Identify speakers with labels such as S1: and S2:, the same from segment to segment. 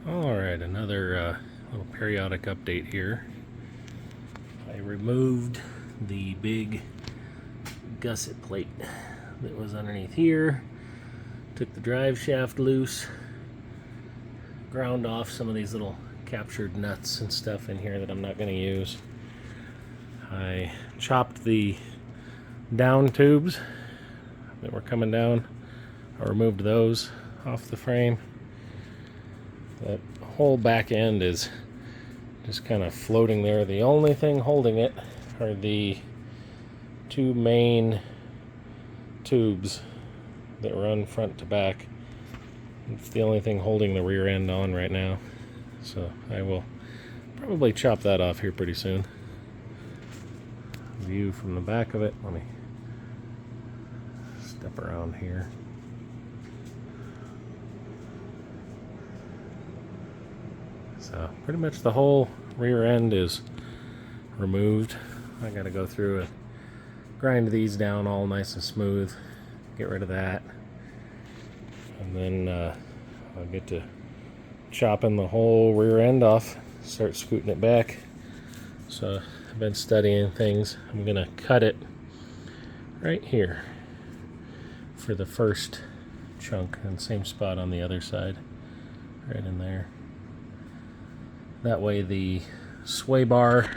S1: Alright, another little periodic update here. I removed the big gusset plate that was underneath here, took the drive shaft loose, ground off some of these little captured nuts and stuff in here that I'm not going to use. I chopped the down tubes that were coming down. I removed those off the frame. That whole back end is just kind of floating there. The only thing holding it are the two main tubes that run front to back. It's the only thing holding the rear end on right now. So I will probably chop that off here pretty soon. View from the back of it. Let me step around here. So pretty much the whole rear end is removed. I gotta go through and grind these down all nice and smooth, get rid of that, and then I'll get to chopping the whole rear end off, start scooting it back. So I've been studying things. I'm gonna cut it right here for the first chunk, and same spot on the other side, right in there. That way the sway bar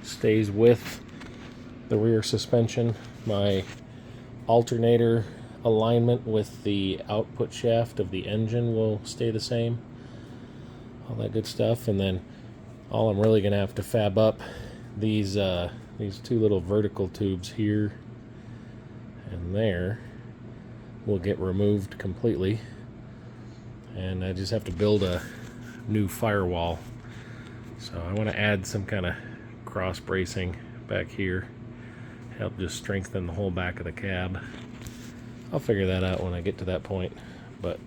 S1: stays with the rear suspension. My alternator alignment with the output shaft of the engine will stay the same. All that good stuff. And then all I'm really going to have to fab up these two little vertical tubes here and there will get removed completely. And I just have to build a new firewall. So I want to add some kind of cross bracing back here, help just strengthen the whole back of the cab. I'll figure that out when I get to that point. But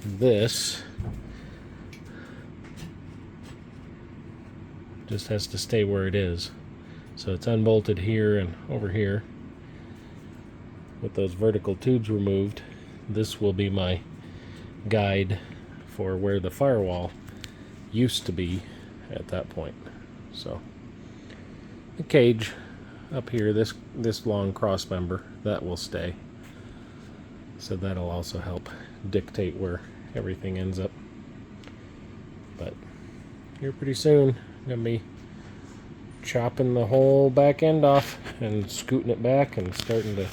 S1: this just has to stay where it is. So it's unbolted here and over here. With those vertical tubes removed, this will be my guide for where the firewall used to be at that point. So the cage up here, this long cross member, that will stay. So that'll also help dictate where everything ends up. But here pretty soon, I'm gonna be chopping the whole back end off and scooting it back and starting to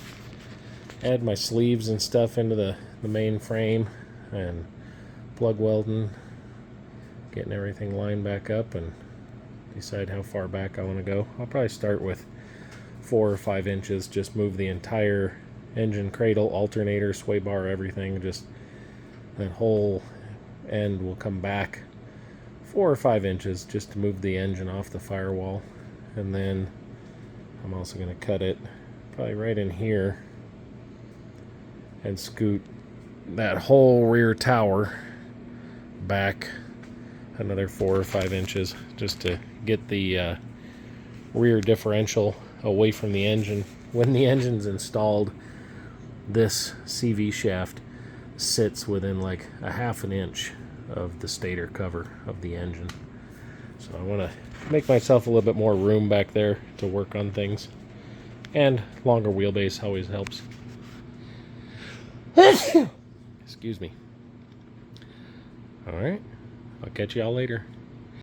S1: add my sleeves and stuff into the main frame and plug welding, getting everything lined back up, and decide how far back I want to go. I'll probably start with 4 or 5 inches, just move the entire engine cradle, alternator, sway bar, everything, just that whole end will come back 4 or 5 inches just to move the engine off the firewall. And then I'm also going to cut it probably right in here and scoot that whole rear tower back another 4 or 5 inches just to get the rear differential away from the engine. When the engine's installed, this CV shaft sits within like a ½ an inch of the stator cover of the engine. So I want to make myself a little bit more room back there to work on things, and longer wheelbase always helps. Excuse me. Alright, I'll catch y'all later.